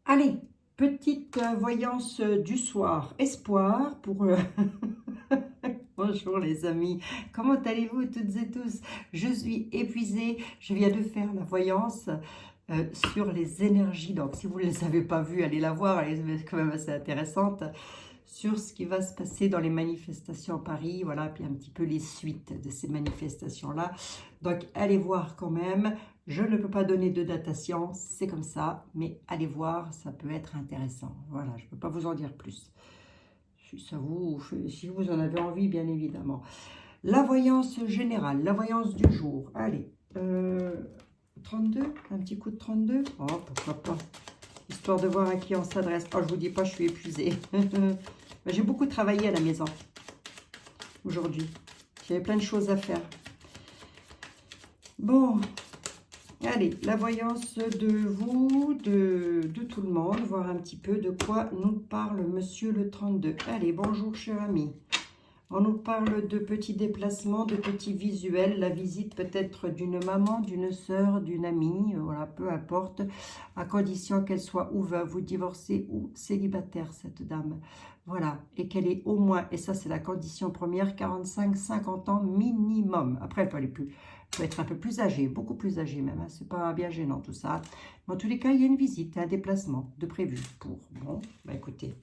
Allez, petite voyance du soir. Espoir pour... Bonjour les amis, comment allez-vous toutes et tous? Je suis épuisée, je viens de faire la voyance sur les énergies. Donc si vous ne les avez pas vues, allez la voir, elle est quand même assez intéressante. Sur ce qui va se passer dans les manifestations à Paris, voilà, puis un petit peu les suites de ces manifestations-là. Donc allez voir quand même. Je ne peux pas donner de datation, c'est comme ça, mais allez voir, ça peut être intéressant. Voilà, je ne peux pas vous en dire plus. Si vous en avez envie, bien évidemment. La voyance générale, la voyance du jour. Allez, 32, un petit coup de 32. Oh, pourquoi pas. Histoire de voir à qui on s'adresse. Oh, je vous dis pas, je suis épuisée. J'ai beaucoup travaillé à la maison aujourd'hui. J'avais plein de choses à faire. Bon, allez, la voyance de vous, de tout le monde, voir un petit peu de quoi nous parle Monsieur le 32. Allez, bonjour cher ami. On nous parle de petits déplacements, de petits visuels, la visite peut-être d'une maman, d'une sœur, d'une amie, voilà, peu importe, à condition qu'elle soit ou veuve ou divorcée ou célibataire, cette dame. Voilà, et qu'elle ait au moins, et ça c'est la condition première, 45-50 ans minimum. Après, elle peut être un peu plus âgée, beaucoup plus âgée même, hein, c'est pas bien gênant tout ça. Mais en tous les cas, il y a une visite, un déplacement de prévu pour. Bon, bah écoutez.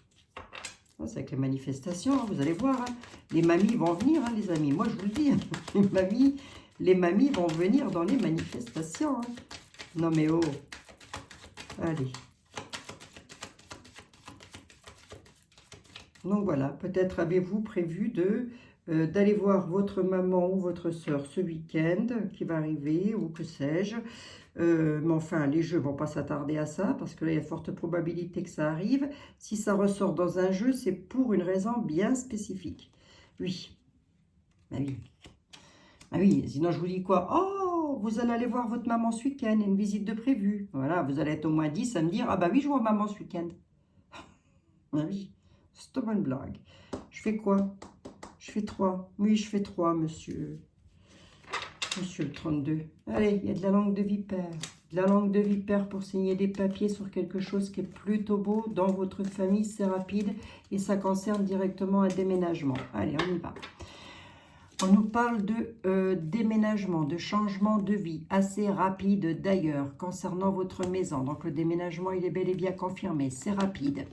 C'est avec les manifestations, hein, vous allez voir. Hein. Les mamies vont venir, hein, les amis. Moi, je vous le dis. Hein, les mamies vont venir dans les manifestations. Hein. Non, mais oh. Allez. Donc, voilà. Peut-être avez-vous prévu d'aller voir votre maman ou votre soeur ce week-end qui va arriver, ou que sais-je. Mais enfin, les jeux ne vont pas s'attarder à ça, parce que là, il y a forte probabilité que ça arrive. Si ça ressort dans un jeu, c'est pour une raison bien spécifique. Oui. Ah oui. Ah oui, sinon je vous dis quoi? Oh, vous allez aller voir votre maman ce week-end, une visite de prévu. Voilà, vous allez être au moins 10 à me dire, ah bah oui, je vois maman ce week-end. Ah oui, c'est une bonne blague. Je fais quoi? Je fais 3. Oui, je fais 3, monsieur. Monsieur le 32. Allez, il y a de la langue de vipère. De la langue de vipère pour signer des papiers sur quelque chose qui est plutôt beau. Dans votre famille, c'est rapide et ça concerne directement un déménagement. Allez, on y va. On nous parle de déménagement, de changement de vie assez rapide d'ailleurs concernant votre maison. Donc le déménagement, il est bel et bien confirmé, c'est rapide.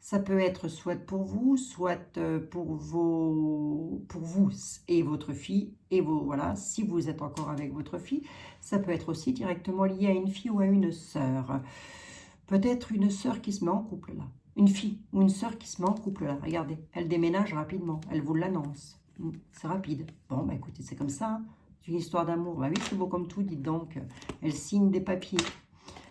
Ça peut être soit pour vous, soit pour vous et votre fille. Et voilà, si vous êtes encore avec votre fille, ça peut être aussi directement lié à une fille ou à une sœur. Peut-être une sœur qui se met en couple là. Une fille ou une sœur qui se met en couple là. Regardez, elle déménage rapidement, elle vous l'annonce. C'est rapide. Bon, bah écoutez, c'est comme ça. Hein. C'est une histoire d'amour. Bah oui, c'est beau comme tout, dites donc. Elle signe des papiers.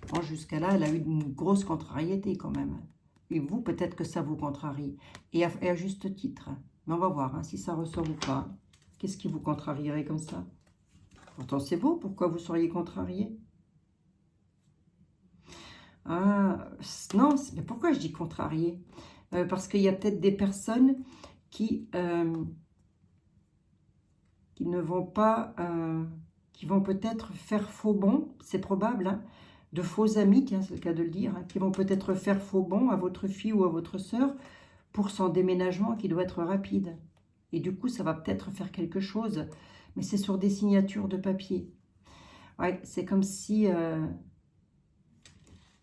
Bon, jusqu'à là, elle a eu une grosse contrariété quand même. Et vous, peut-être que ça vous contrarie. Et à juste titre. Mais on va voir hein, si ça ressort ou pas. Qu'est-ce qui vous contrarierait comme ça? Pourtant, c'est beau. Pourquoi vous seriez contrarié? Ah, non, mais pourquoi je dis contrarié? Parce qu'il y a peut-être des personnes qui ne vont pas, qui vont peut-être faire faux bond, c'est probable, hein, de faux amis, tiens, c'est le cas de le dire, hein, qui vont peut-être faire faux bond à votre fille ou à votre sœur pour son déménagement qui doit être rapide. Et du coup, ça va peut-être faire quelque chose, mais c'est sur des signatures de papier. Ouais, c'est comme si...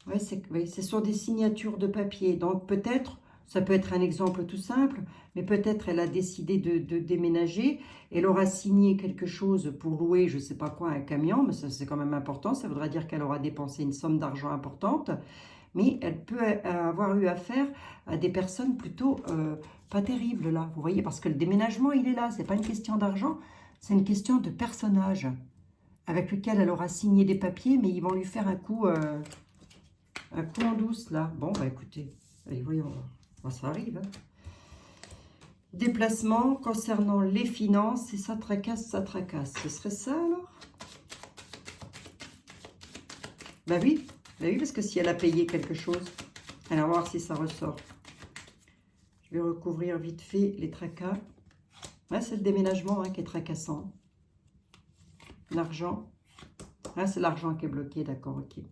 ouais, c'est sur des signatures de papier. Donc peut-être, ça peut être un exemple tout simple, mais peut-être elle a décidé de déménager. Elle aura signé quelque chose pour louer, je ne sais pas quoi, un camion, mais ça c'est quand même important. Ça voudra dire qu'elle aura dépensé une somme d'argent importante. Mais elle peut avoir eu affaire à des personnes plutôt pas terribles là. Vous voyez, parce que le déménagement, il est là. Ce n'est pas une question d'argent, c'est une question de personnage avec lequel elle aura signé des papiers, mais ils vont lui faire un coup en douce, là. Bon, bah écoutez, allez, voyons voir. Bon, ça arrive. Hein. Déplacement concernant les finances, et ça tracasse, ça tracasse. Ce serait ça, alors? Bah oui, parce que si elle a payé quelque chose, alors on va voir si ça ressort. Je vais recouvrir vite fait les tracas. Là, c'est le déménagement hein, qui est tracassant. L'argent. Là, c'est l'argent qui est bloqué, d'accord, ok.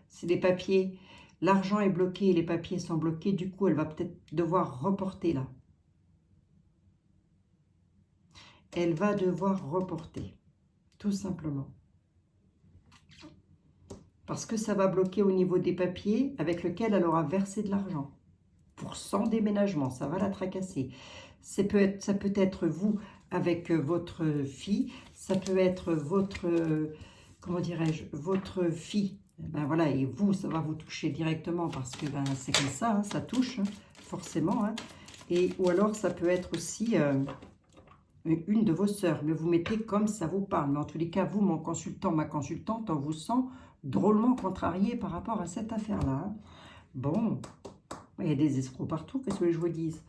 C'est des papiers. L'argent est bloqué, les papiers sont bloqués. Du coup, elle va peut-être devoir reporter là. Elle va devoir reporter, tout simplement. Parce que ça va bloquer au niveau des papiers avec lesquels elle aura versé de l'argent. Pour son déménagement, ça va la tracasser. Ça peut être vous avec votre fille, ça peut être votre, comment dirais-je, votre fille. Ben voilà, et vous, ça va vous toucher directement parce que ben, c'est comme ça, hein, ça touche, hein, forcément. Hein. Et, ou alors, ça peut être aussi une de vos sœurs, mais vous mettez comme ça vous parle. Mais en tous les cas, vous, mon consultant, ma consultante, on vous sent drôlement contrarié par rapport à cette affaire-là. Hein. Bon, il y a des escrocs partout, qu'est-ce que je vous dise?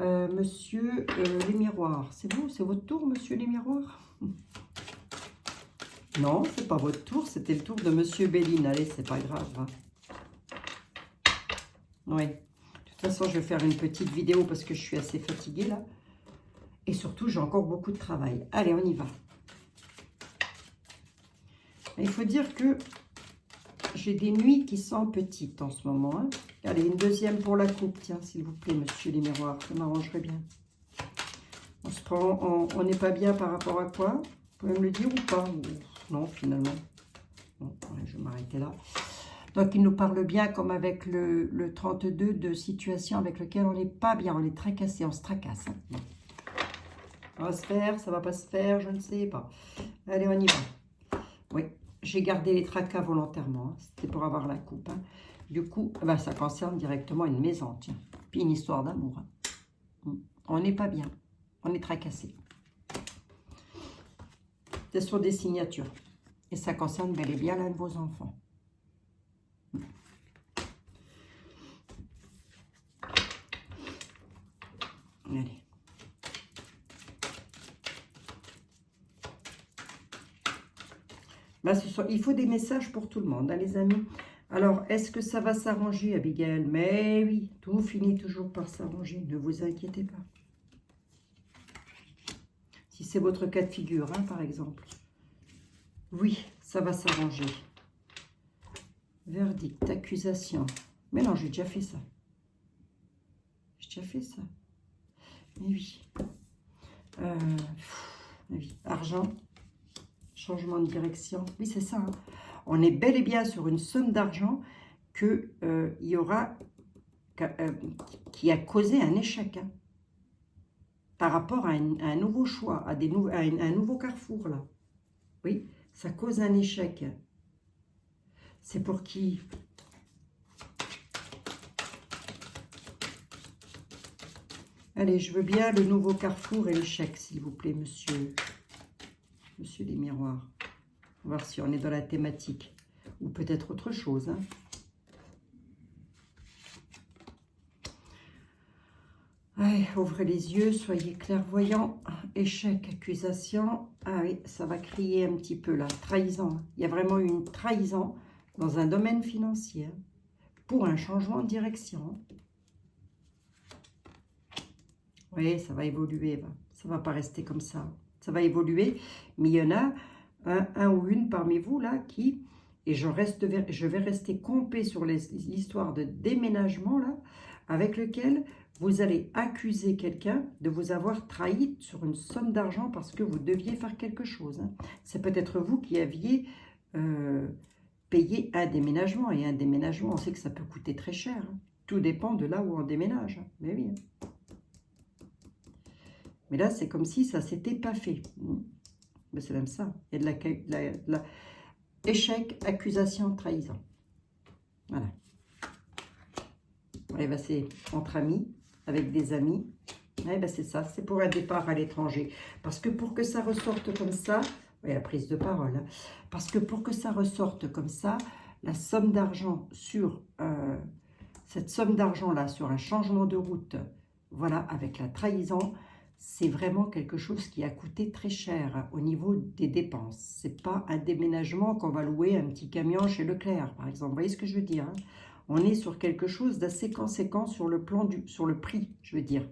Monsieur les miroirs, c'est vous? C'est votre tour, monsieur les miroirs? Non, c'est pas votre tour, c'était le tour de monsieur Béline. Allez, c'est pas grave. Hein. Oui. De toute façon, je vais faire une petite vidéo parce que je suis assez fatiguée là. Et surtout, j'ai encore beaucoup de travail. Allez, on y va. Il faut dire que j'ai des nuits qui sont petites en ce moment. Hein. Allez, une deuxième pour la coupe. Tiens, s'il vous plaît, monsieur les miroirs. Ça m'arrangerait bien. On se prend, on n'est pas bien par rapport à quoi? Vous pouvez me le dire ou pas? Non, finalement. Bon, je vais m'arrêter là. Donc, il nous parle bien comme avec le 32 de situation avec lequel on n'est pas bien. On est tracassé, on se tracasse. Hein. Ça va se faire, ça va pas se faire, je ne sais pas. Allez, on y va. Oui, j'ai gardé les tracas volontairement. Hein. C'était pour avoir la coupe. Hein. Du coup, ben, ça concerne directement une maison, tiens. Puis une histoire d'amour. Hein. On n'est pas bien. On est tracassé. C'est sur des signatures. Et ça concerne bel et bien l'un de vos enfants. Allez. Là, il faut des messages pour tout le monde, hein, les amis. Alors, est-ce que ça va s'arranger, Abigail? Mais oui, tout finit toujours par s'arranger. Ne vous inquiétez pas. Si c'est votre cas de figure, hein, par exemple. Oui, ça va s'arranger. Verdict, accusation. Mais non, j'ai déjà fait ça. J'ai déjà fait ça. Mais oui. Oui. Argent. Changement de direction. Oui, c'est ça. Hein. On est bel et bien sur une somme d'argent qu'il y aura, qui a causé un échec. Hein, par rapport à un nouveau choix, à un nouveau carrefour, là. Oui, ça cause un échec. C'est pour qui? Allez, je veux bien le nouveau carrefour et l'échec, s'il vous plaît, monsieur. Monsieur les miroirs. On va voir si on est dans la thématique. Ou peut-être autre chose. Hein. Allez, ouvrez les yeux, soyez clairvoyants. Échec, accusation. Ah oui, ça va crier un petit peu là. Trahison. Il y a vraiment eu une trahison dans un domaine financier. Pour un changement de direction. Oui, ça va évoluer. Ça ne va pas rester comme ça. Ça va évoluer. Mais il y en a un ou une parmi vous là qui... Et je vais rester complet sur l'histoire de déménagement là, avec lequel vous allez accuser quelqu'un de vous avoir trahi sur une somme d'argent parce que vous deviez faire quelque chose. Hein. C'est peut-être vous qui aviez payé un déménagement. Et un déménagement, on sait que ça peut coûter très cher. Hein. Tout dépend de là où on déménage. Hein. Mais oui. Hein. Mais là, c'est comme si ça ne s'était pas fait. Mais c'est même ça. Il y a de la échec, accusation, trahison. Voilà. Ouais, ben c'est entre amis, avec des amis. Ouais, ben c'est ça, c'est pour un départ à l'étranger. Parce que pour que ça ressorte comme ça, ouais, la prise de parole, hein, parce que pour que ça ressorte comme ça, la somme d'argent sur, cette somme d'argent-là, sur un changement de route, voilà, avec la trahison, c'est vraiment quelque chose qui a coûté très cher au niveau des dépenses. Ce n'est pas un déménagement qu'on va louer un petit camion chez Leclerc, par exemple. Vous voyez ce que je veux dire, hein? On est sur quelque chose d'assez conséquent sur le plan sur le prix, je veux dire.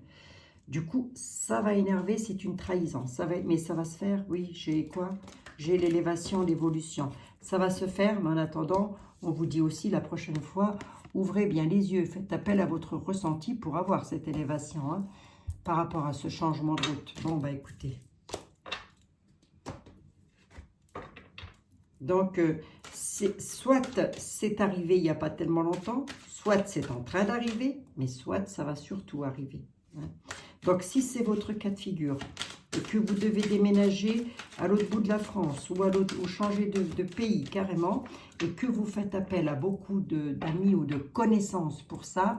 Du coup, ça va énerver, c'est une trahison. Mais ça va se faire, oui, j'ai quoi? J'ai l'élévation, l'évolution. ça va se faire, mais en attendant, on vous dit aussi la prochaine fois, ouvrez bien les yeux, faites appel à votre ressenti pour avoir cette élévation, hein, par rapport à ce changement de route. Bon, bah écoutez. Donc, soit c'est arrivé il n'y a pas tellement longtemps, soit c'est en train d'arriver, mais soit ça va surtout arriver. Hein. Donc, si c'est votre cas de figure, et que vous devez déménager à l'autre bout de la France, ou changer de pays carrément, et que vous faites appel à beaucoup d'amis ou de connaissances pour ça,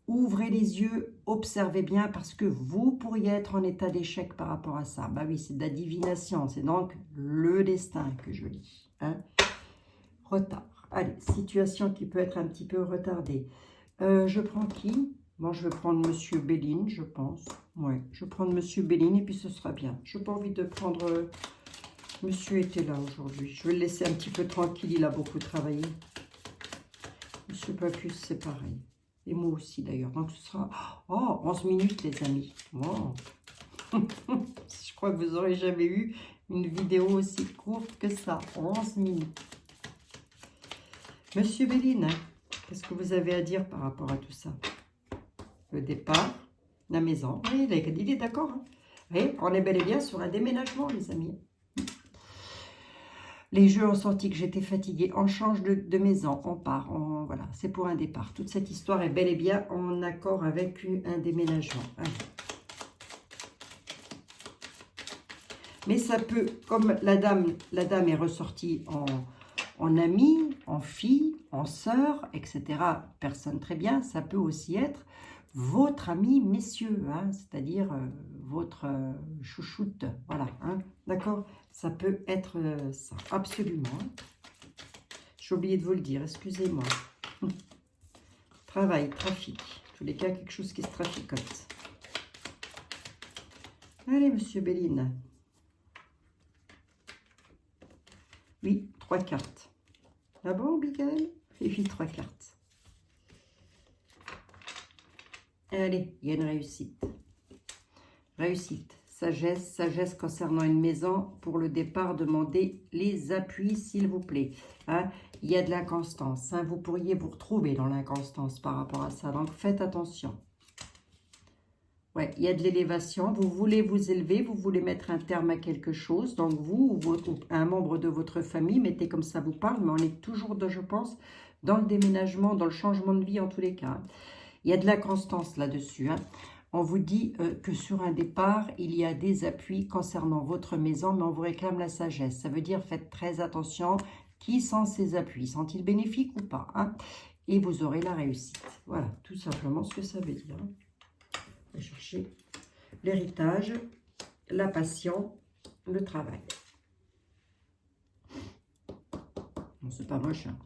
ouvrez les yeux, observez bien, parce que vous pourriez être en état d'échec par rapport à ça. Bah oui, c'est de la divination, c'est donc le destin que je lis. Hein. Retard. Allez, situation qui peut être un petit peu retardée. Je prends qui? Bon, je vais prendre Monsieur Béline, je pense. Ouais, je vais prendre Monsieur Béline et puis ce sera bien. Je n'ai pas envie de prendre... Monsieur était là aujourd'hui. Je vais le laisser un petit peu tranquille, il a beaucoup travaillé. Monsieur Papus, c'est pareil. Et moi aussi d'ailleurs. Donc ce sera... Oh, 11 minutes les amis. Wow. Je crois que vous n'aurez jamais eu une vidéo aussi courte que ça. 11 minutes. Monsieur Béline, qu'est-ce que vous avez à dire par rapport à tout ça? Le départ, la maison. Oui, il est d'accord. Hein. Oui, on est bel et bien sur un déménagement, les amis. Les jeux ont sorti que j'étais fatiguée. On change de maison, on part. Voilà, c'est pour un départ. Toute cette histoire est bel et bien en accord avec un déménagement. Allez. Mais ça peut, comme la dame est ressortie en amie, en fille, en sœur, etc. Personne très bien. Ça peut aussi être votre ami, messieurs, hein, c'est-à-dire votre chouchoute. Voilà, hein, d'accord? Ça peut être ça, absolument. Hein. J'ai oublié de vous le dire, excusez-moi. Travail, trafic. En tous les cas, quelque chose qui se traficote. Allez, monsieur Béline. Oui, 3 cartes. Ah bon, Michael? Et puis 3 cartes. Allez, il y a une réussite. Réussite. Sagesse. Sagesse concernant une maison. Pour le départ, demandez les appuis, s'il vous plaît. Hein? Il y a de l'inconstance. Hein? Vous pourriez vous retrouver dans l'inconstance par rapport à ça. Donc, faites attention. Ouais, il y a de l'élévation. Vous voulez vous élever, vous voulez mettre un terme à quelque chose. Donc, vous ou un membre de votre famille, mettez comme ça vous parle, mais on est toujours, je pense, dans le déménagement, dans le changement de vie en tous les cas. Il y a de la constance là-dessus. Hein. On vous dit que sur un départ, il y a des appuis concernant votre maison, mais on vous réclame la sagesse. Ça veut dire, faites très attention. Qui sont ces appuis? Sont-ils bénéfiques ou pas? Hein? Et vous aurez la réussite. Voilà, tout simplement ce que ça veut dire. On va chercher l'héritage, la passion, le travail. Bon, c'est pas moche. Hein.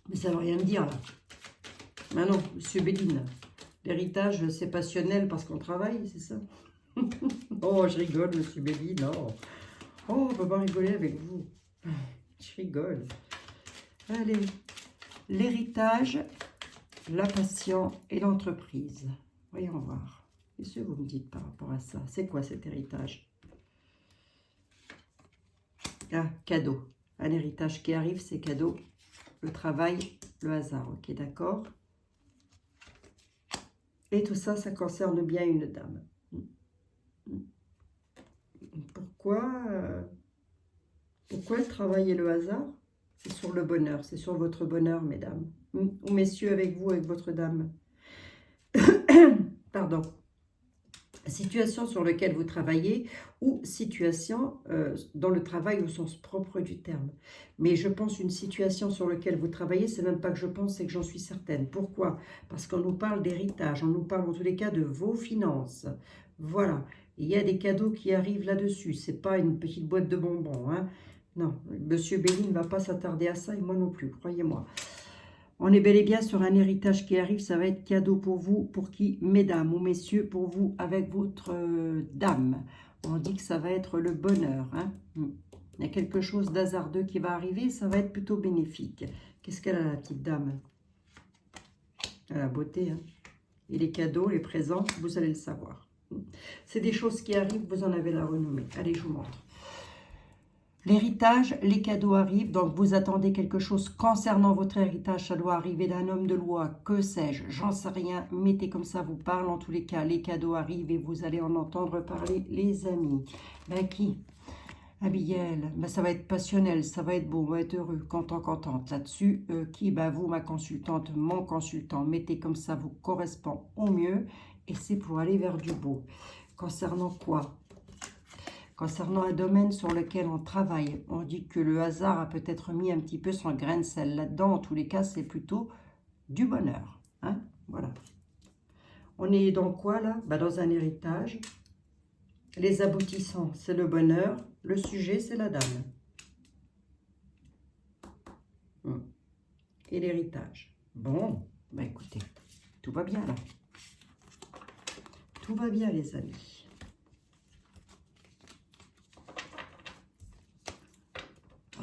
Mais ça ne veut rien dire, là. Ah non, monsieur Béline, l'héritage, c'est passionnel parce qu'on travaille, c'est ça? Oh, je rigole, monsieur Béline, oh. Oh, on ne peut pas rigoler avec vous. Je rigole. Allez, l'héritage, la passion et l'entreprise. Voyons voir. Qu'est-ce que vous me dites par rapport à ça? C'est quoi cet héritage? Ah, cadeau. Un héritage qui arrive, c'est cadeau. Le travail, le hasard. Ok, d'accord. Et tout ça, ça concerne bien une dame. Pourquoi le travail et le hasard? C'est sur le bonheur, c'est sur votre bonheur, mesdames. Ou messieurs, avec vous, avec votre dame. Pardon. Situation sur laquelle vous travaillez ou situation dans le travail au sens propre du terme. Mais je pense une situation sur laquelle vous travaillez, c'est même pas que je pense, c'est que j'en suis certaine. Pourquoi? Parce qu'on nous parle d'héritage, on nous parle en tous les cas de vos finances. Voilà, il y a des cadeaux qui arrivent là-dessus, c'est pas une petite boîte de bonbons. Hein. Non, monsieur Béline ne va pas s'attarder à ça et moi non plus, croyez-moi. On est bel et bien sur un héritage qui arrive, ça va être cadeau pour vous, pour qui? Mesdames ou messieurs, pour vous avec votre dame. On dit que ça va être le bonheur. Hein. Il y a quelque chose d'hasardeux qui va arriver, ça va être plutôt bénéfique. Qu'est-ce qu'elle a, la petite dame? Elle a la beauté. Hein. Et les cadeaux, les présents, vous allez le savoir. C'est des choses qui arrivent, vous en avez la renommée. Allez, je vous montre. L'héritage, les cadeaux arrivent, donc vous attendez quelque chose concernant votre héritage, ça doit arriver d'un homme de loi, que sais-je, j'en sais rien, mettez comme ça vous parle, en tous les cas, les cadeaux arrivent et vous allez en entendre parler, les amis. Ben qui? Abigail, ben ça va être passionnel, ça va être beau, on va être heureux, content, contente. Là-dessus, qui? Ben vous, ma consultante, mon consultant, mettez comme ça vous correspond au mieux et c'est pour aller vers du beau. Concernant quoi? Concernant un domaine sur lequel on travaille, on dit que le hasard a peut-être mis un petit peu son grain de sel là-dedans. En tous les cas, c'est plutôt du bonheur. Hein, voilà. On est dans quoi là? Ben, dans un héritage. Les aboutissants, c'est le bonheur. Le sujet, c'est la dame. Et l'héritage. Bon, ben écoutez, tout va bien là. Tout va bien les amis.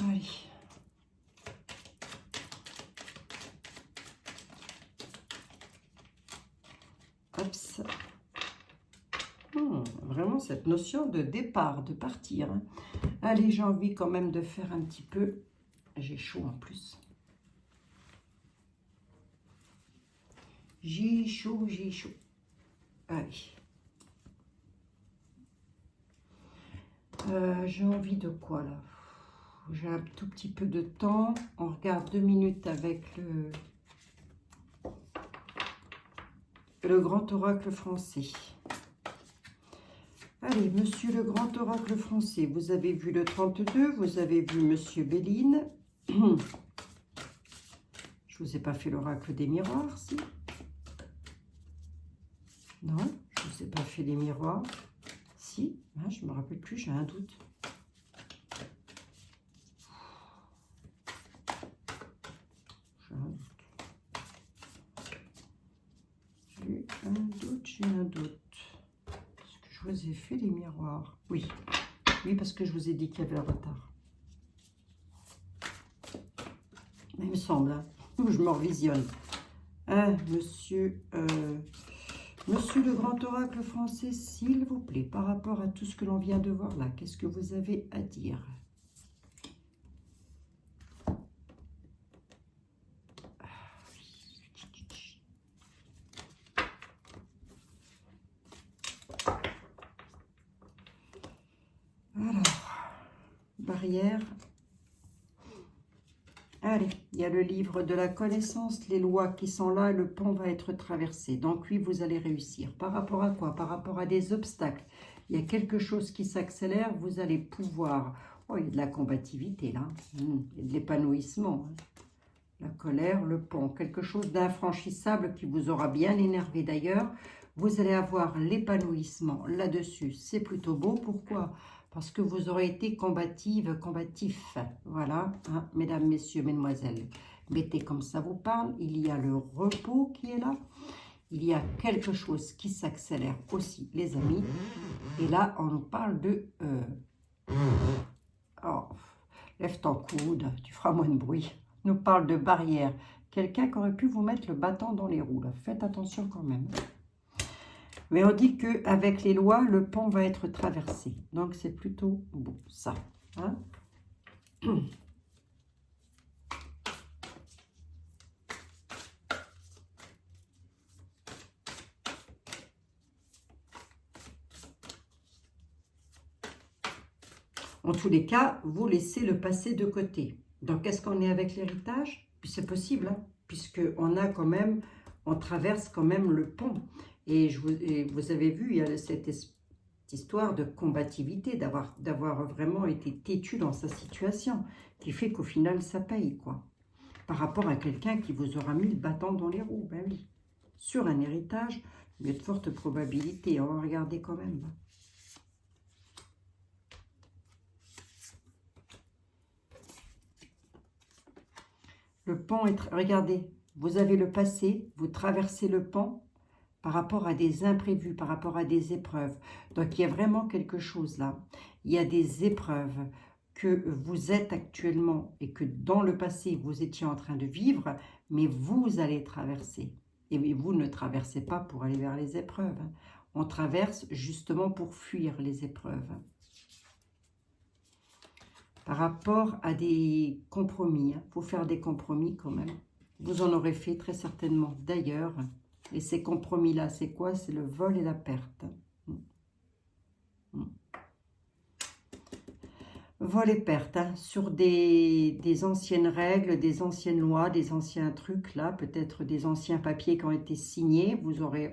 Allez. Hop. Vraiment cette notion de départ, de partir. Hein. Allez, j'ai envie quand même de faire un petit peu. J'ai chaud en plus. J'ai chaud, j'ai chaud. Allez. J'ai envie de quoi là? J'ai un tout petit peu de temps. On regarde 2 minutes avec le grand oracle français. Allez, monsieur le grand oracle français, vous avez vu le 32, vous avez vu monsieur Béline. Je ne vous ai pas fait l'oracle des miroirs, si? Non, je ne vous ai pas fait les miroirs. Si, hein, je ne me rappelle plus, j'ai un doute. J'ai un doute. Est-ce que je vous ai fait les miroirs? Oui. Oui, parce que je vous ai dit qu'il y avait un retard. Il me semble, hein. Je me revisionne. Hein, monsieur le grand oracle français, s'il vous plaît, par rapport à tout ce que l'on vient de voir là, qu'est-ce que vous avez à dire? Alors, barrière. Allez, il y a le livre de la connaissance, les lois qui sont là, le pont va être traversé. Donc oui, vous allez réussir. Par rapport à quoi? Par rapport à des obstacles. Il y a quelque chose qui s'accélère, vous allez pouvoir... Oh, il y a de la combativité là. Il y a de l'épanouissement. Hein. La colère, le pont, quelque chose d'infranchissable qui vous aura bien énervé d'ailleurs. Vous allez avoir l'épanouissement là-dessus. C'est plutôt beau. Pourquoi? Parce que vous aurez été combative, combatif. Voilà, hein, mesdames, messieurs, mesdemoiselles. Mettez comme ça vous parle. Il y a le repos qui est là. Il y a quelque chose qui s'accélère aussi, les amis. Et là, on nous parle de... Oh, lève ton coude, tu feras moins de bruit. On nous parle de barrière. Quelqu'un qui aurait pu vous mettre le bâton dans les roues. Là. Faites attention quand même. Mais on dit qu'avec les lois, le pont va être traversé. Donc, c'est plutôt beau, ça. Hein? En tous les cas, vous laissez le passé de côté. Donc, est-ce qu'on est avec l'héritage? C'est possible, hein, puisqu'on a quand même, on traverse quand même le pont. Et vous avez vu, il y a cette histoire de combativité, d'avoir vraiment été têtu dans sa situation, qui fait qu'au final, ça paye, quoi. Par rapport à quelqu'un qui vous aura mis le bâton dans les roues, ben oui. Sur un héritage, il y a de fortes probabilités, on va regarder quand même. Le pont est... Regardez, vous avez le passé, vous traversez le pont par rapport à des imprévus, par rapport à des épreuves. Donc, il y a vraiment quelque chose là. Il y a des épreuves que vous êtes actuellement et que dans le passé, vous étiez en train de vivre, mais vous allez traverser. Et vous ne traversez pas pour aller vers les épreuves. On traverse justement pour fuir les épreuves. par rapport à des compromis. Il faut faire des compromis quand même. Vous en aurez fait très certainement d'ailleurs. Et ces compromis-là, c'est quoi? C'est le vol et la perte. Vol et perte, hein, sur des anciennes règles, des anciennes lois, des anciens trucs, là, peut-être des anciens papiers qui ont été signés.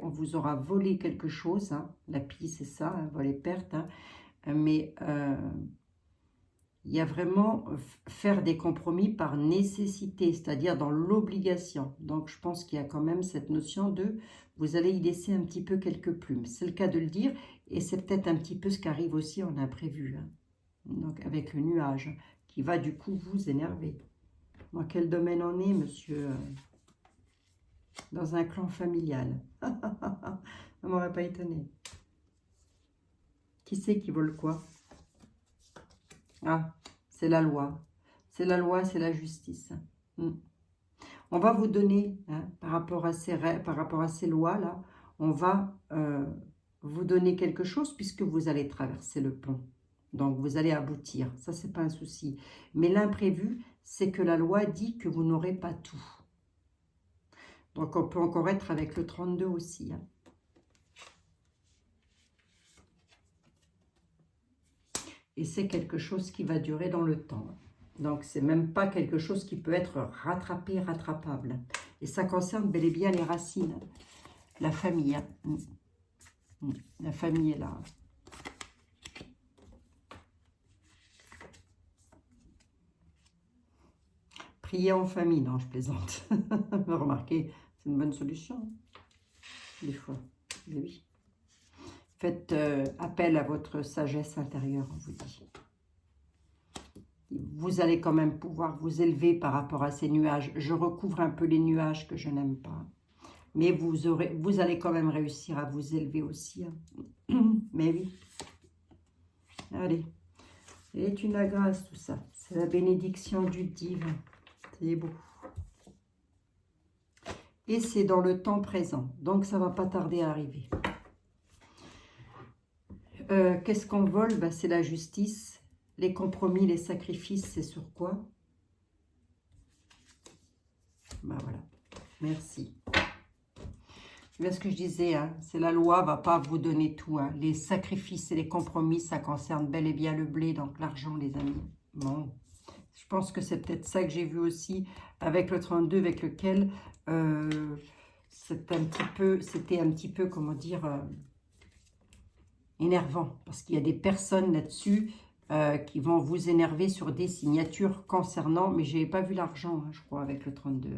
On vous aura volé quelque chose. Hein. La pie, c'est ça, hein, vol et perte. Hein. Mais il y a vraiment faire des compromis par nécessité, c'est-à-dire dans l'obligation. Donc, je pense qu'il y a quand même cette notion de vous allez y laisser un petit peu quelques plumes. C'est le cas de le dire et c'est peut-être un petit peu ce qui arrive aussi en imprévu. Hein. Donc, avec le nuage qui va du coup vous énerver. Dans quel domaine on est, monsieur? Dans un clan familial. Ça ne m'aurait pas étonné. Qui c'est qui vole quoi? Ah, c'est la loi. C'est la loi, c'est la justice. On va vous donner, hein, par rapport à ces lois-là, on va vous donner quelque chose puisque vous allez traverser le pont. Donc, vous allez aboutir. Ça, c'est pas un souci. Mais l'imprévu, c'est que la loi dit que vous n'aurez pas tout. Donc, on peut encore être avec le 32 aussi. Hein. Et c'est quelque chose qui va durer dans le temps. Donc, c'est même pas quelque chose qui peut être rattrapé, rattrapable. Et ça concerne bel et bien les racines. La famille. Hein. La famille est là. Prier en famille, non, je plaisante. Remarquez, c'est une bonne solution. Des fois, mais oui. Faites appel à votre sagesse intérieure, on vous dit. Vous allez quand même pouvoir vous élever par rapport à ces nuages. Je recouvre un peu les nuages que je n'aime pas. Mais vous allez quand même réussir à vous élever aussi. Hein. Mais oui. Allez. C'est une grâce tout ça. C'est la bénédiction du divin. C'est beau. Et c'est dans le temps présent. Donc, ça ne va pas tarder à arriver. Qu'est-ce qu'on vole? Ben, c'est la justice. Les compromis, les sacrifices, c'est sur quoi? Ben voilà. Merci. C'est bien ce que je disais. Hein. C'est la loi ne va pas vous donner tout. Hein. Les sacrifices et les compromis, ça concerne bel et bien le blé, donc l'argent, les amis. Bon. Je pense que c'est peut-être ça que j'ai vu aussi avec le 32, avec lequel c'était un petit peu, comment dire, énervant. Parce qu'il y a des personnes là-dessus qui vont vous énerver sur des signatures concernant, mais je n'ai pas vu l'argent, hein, je crois, avec le 32.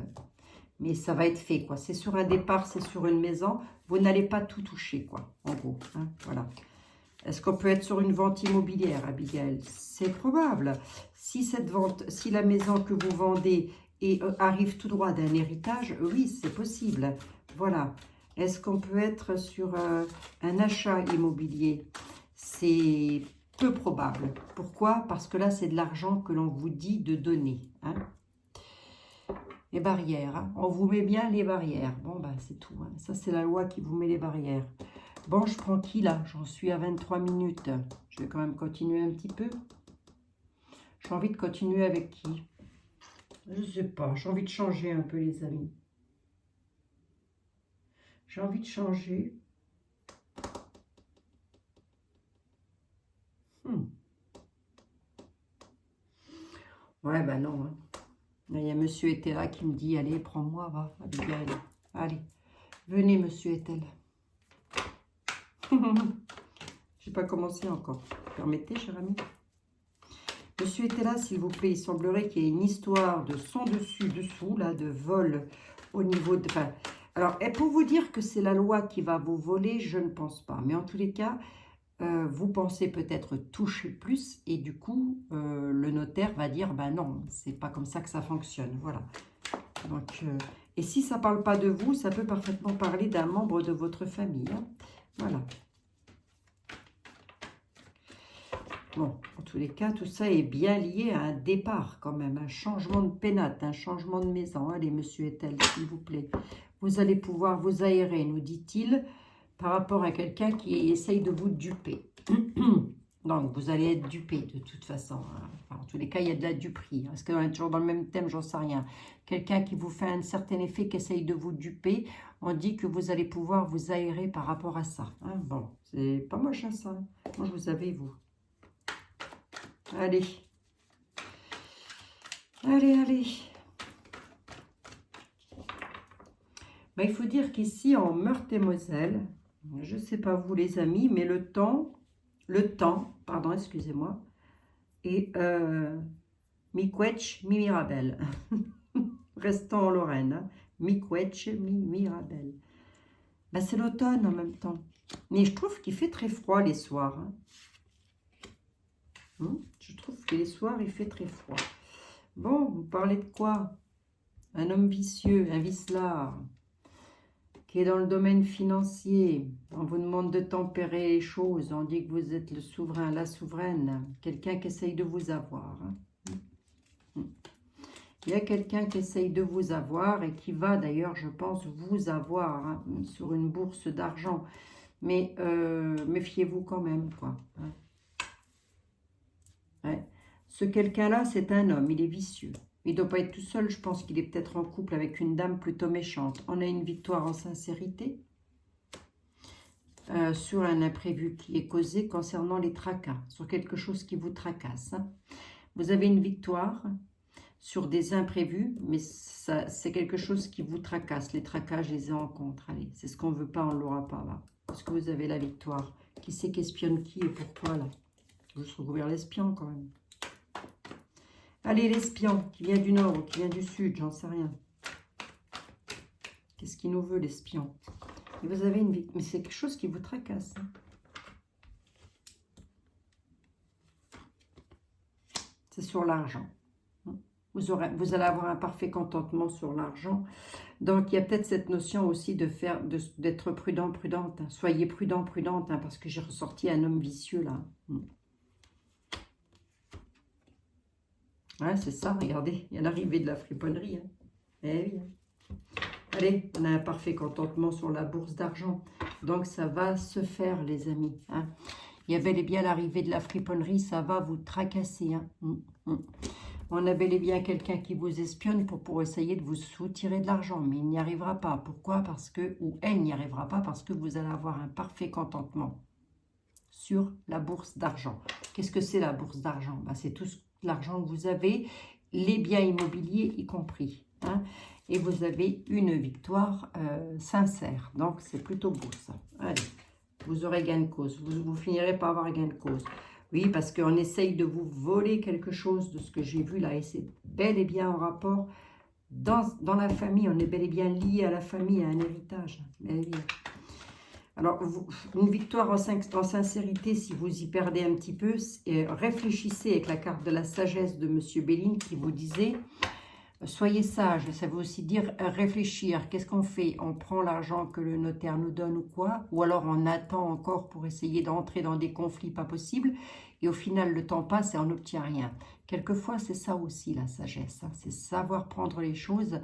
Mais ça va être fait, quoi. C'est sur un départ, c'est sur une maison. Vous n'allez pas tout toucher, quoi, en gros. Hein, voilà. Est-ce qu'on peut être sur une vente immobilière, Abigail? C'est probable. Si cette vente, si la maison que vous vendez arrive tout droit d'un héritage, oui, c'est possible. Voilà. Est-ce qu'on peut être sur un achat immobilier? C'est peu probable. Pourquoi? Parce que là, c'est de l'argent que l'on vous dit de donner. Hein. Les barrières. Hein. On vous met bien les barrières. Bon, ben, c'est tout. Hein. Ça, c'est la loi qui vous met les barrières. Bon, je prends qui là? J'en suis à 23 minutes. Je vais quand même continuer un petit peu. J'ai envie de continuer avec qui? Je ne sais pas. J'ai envie de changer un peu, les amis. J'ai envie de changer. Ouais, ben non. Hein. Il y a monsieur Etel là qui me dit, allez, prends-moi, va, Abigail. Allez, venez, monsieur Etel. Je n'ai pas commencé encore. Permettez, cher ami. Monsieur était là, s'il vous plaît. Il semblerait qu'il y ait une histoire de son dessus-dessous, là, de vol au niveau de... Enfin, alors, et pour vous dire que c'est la loi qui va vous voler, je ne pense pas. Mais en tous les cas, vous pensez peut-être toucher plus et du coup, le notaire va dire, ben non, c'est pas comme ça que ça fonctionne. Voilà. Donc, et si ça ne parle pas de vous, ça peut parfaitement parler d'un membre de votre famille. Hein. Voilà. Bon, en tous les cas, tout ça est bien lié à un départ quand même, un changement de pénate, un changement de maison. Allez, monsieur Etel, s'il vous plaît. Vous allez pouvoir vous aérer, nous dit-il, par rapport à quelqu'un qui essaye de vous duper. Donc, vous allez être dupé de toute façon. Hein. Enfin, en tous les cas, il y a de la duperie. Est-ce qu'on est toujours dans le même thème? J'en sais rien. Quelqu'un qui vous fait un certain effet, qui essaye de vous duper, on dit que vous allez pouvoir vous aérer par rapport à ça. Hein. Bon, c'est pas moche hein, ça. Moi, je vous savez, vous. Allez. Allez, allez. Ben, il faut dire qu'ici, en Meurthe-et-Moselle, je ne sais pas vous les amis, mais le temps, pardon, excusez-moi, est mi-Quetch, mi-Mirabel. Restons en Lorraine, hein. Mi-Quetch, mi-Mirabel. Ben, c'est l'automne en même temps. Mais je trouve qu'il fait très froid les soirs. Hein. Je trouve que les soirs, il fait très froid. Bon, vous parlez de quoi? Un homme vicieux, un vicelard, qui est dans le domaine financier. On vous demande de tempérer les choses. On dit que vous êtes le souverain, la souveraine. Quelqu'un qui essaye de vous avoir. Hein. Il y a quelqu'un qui essaye de vous avoir et qui va d'ailleurs, je pense, vous avoir hein, sur une bourse d'argent. Mais méfiez-vous quand même, quoi. Hein. Ouais. Ce quelqu'un-là, c'est un homme, il est vicieux. Il ne doit pas être tout seul, je pense qu'il est peut-être en couple avec une dame plutôt méchante. On a une victoire en sincérité sur un imprévu qui est causé concernant les tracas, sur quelque chose qui vous tracasse. Hein. Vous avez une victoire sur des imprévus, mais c'est quelque chose qui vous tracasse. Les tracas, je les ai en contre. Allez, c'est ce qu'on ne veut pas, on ne l'aura pas là. Parce que vous avez la victoire. Qui c'est qui espionne qui et pourquoi là? Je suis recouvert l'espion quand même. Allez, l'espion, qui vient du nord ou qui vient du sud, j'en sais rien. Qu'est-ce qu'il nous veut, l'espion? Et vous avez une victoire, mais c'est quelque chose qui vous tracasse. Hein. C'est sur l'argent. Vous allez avoir un parfait contentement sur l'argent. Donc, il y a peut-être cette notion aussi d'être prudent, prudente. Hein. Soyez prudent, prudente, hein, parce que j'ai ressorti un homme vicieux, là. Ouais, c'est ça, regardez, il y a l'arrivée de la friponnerie. Hein. Eh oui. Allez, on a un parfait contentement sur la bourse d'argent. Donc, ça va se faire, les amis. Hein. Il y a bel et bien l'arrivée de la friponnerie, ça va vous tracasser. Hein. On a bel et bien quelqu'un qui vous espionne pour essayer de vous soutirer de l'argent. Mais il n'y arrivera pas. Pourquoi? Parce que, ou elle n'y arrivera pas parce que vous allez avoir un parfait contentement sur la bourse d'argent. Qu'est-ce que c'est la bourse d'argent? Ben, c'est tout l'argent que vous avez, les biens immobiliers y compris. Hein, et vous avez une victoire sincère. Donc, c'est plutôt beau ça. Allez, vous aurez gain de cause. Vous finirez par avoir gain de cause. Oui, parce qu'on essaye de vous voler quelque chose de ce que j'ai vu là. Et c'est bel et bien en rapport dans la famille. On est bel et bien lié à la famille, à un héritage. Bel et bien. Alors, une victoire en sincérité, si vous y perdez un petit peu, réfléchissez avec la carte de la sagesse de M. Béline qui vous disait « Soyez sage », ça veut aussi dire réfléchir. Qu'est-ce qu'on fait? On prend l'argent que le notaire nous donne ou quoi? Ou alors on attend encore pour essayer d'entrer dans des conflits pas possibles et au final, le temps passe et on n'obtient rien. Quelquefois, c'est ça aussi la sagesse, hein, c'est savoir prendre les choses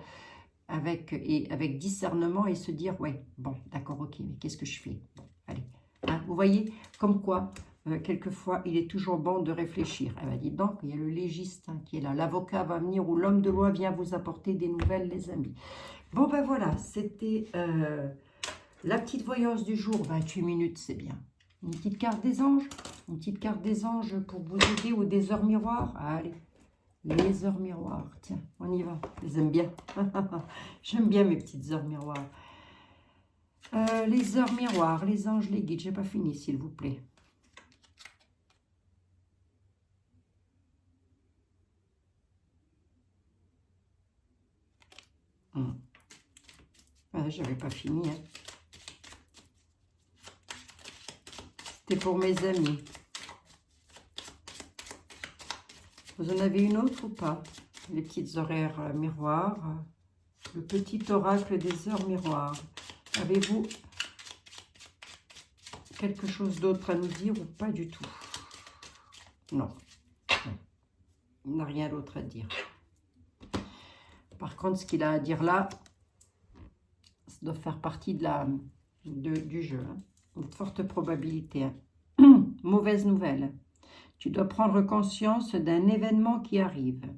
avec discernement et se dire, ouais, bon, d'accord, ok, mais qu'est-ce que je fais? Bon, allez. Hein, vous voyez, comme quoi, quelquefois, il est toujours bon de réfléchir. Elle va dire, donc, il y a le légiste hein, qui est là. L'avocat va venir ou l'homme de loi vient vous apporter des nouvelles, les amis. Bon, ben voilà, c'était la petite voyance du jour. 28 minutes, c'est bien. Une petite carte des anges. Une petite carte des anges pour vous aider ou des heures miroirs. Allez. Les heures miroirs, tiens, on y va, je les aime bien. J'aime bien mes petites heures miroirs. Les heures miroirs, les anges, les guides, j'ai pas fini, s'il vous plaît. J'avais pas fini. Hein. C'était pour mes amis. Vous en avez une autre ou pas? Les petites horaires miroirs. Le petit oracle des heures miroirs. Avez-vous quelque chose d'autre à nous dire ou pas du tout? Non. Il n'a rien d'autre à dire. Par contre, ce qu'il a à dire là, ça doit faire partie du jeu. Hein. Une forte probabilité. Hein. Mauvaise nouvelle. Tu dois prendre conscience d'un événement qui arrive.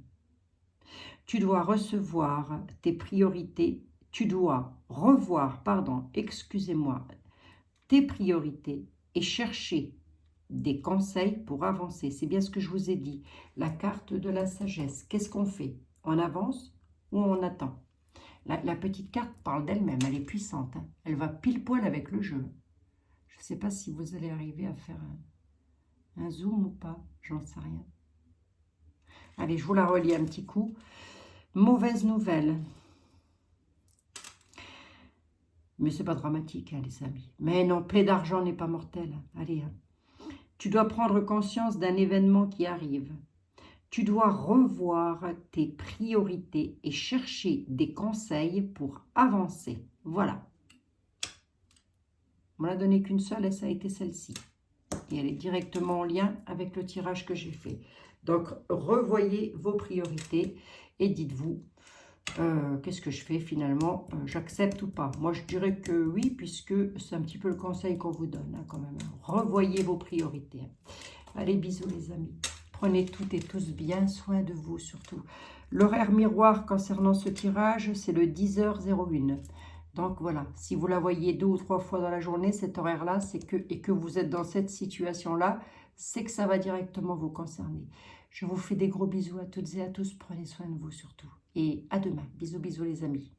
Tu dois recevoir tes priorités. Tu dois revoir, pardon, excusez-moi, tes priorités et chercher des conseils pour avancer. C'est bien ce que je vous ai dit. La carte de la sagesse. Qu'est-ce qu'on fait? On avance ou on attend? La petite carte parle d'elle-même. Elle est puissante. Hein. Elle va pile poil avec le jeu. Je ne sais pas si vous allez arriver à faire un zoom ou pas. J'en sais rien. Allez, je vous la relis un petit coup. Mauvaise nouvelle. Mais c'est pas dramatique, hein, les amis. Mais non, plaie d'argent n'est pas mortel. Allez, hein. Tu dois prendre conscience d'un événement qui arrive. Tu dois revoir tes priorités et chercher des conseils pour avancer. Voilà. On ne m'a donné qu'une seule et ça a été celle-ci. Et elle est directement en lien avec le tirage que j'ai fait. Donc, revoyez vos priorités et dites-vous, qu'est-ce que je fais finalement? J'accepte ou pas? Moi, je dirais que oui, puisque c'est un petit peu le conseil qu'on vous donne hein, quand même. Revoyez vos priorités. Allez, bisous les amis. Prenez toutes et tous bien soin de vous surtout. L'horaire miroir concernant ce tirage, c'est le 10h01. Donc voilà, si vous la voyez 2 ou 3 fois dans la journée, cet horaire-là, et que vous êtes dans cette situation-là, c'est que ça va directement vous concerner. Je vous fais des gros bisous à toutes et à tous. Prenez soin de vous surtout. Et à demain. Bisous, bisous les amis.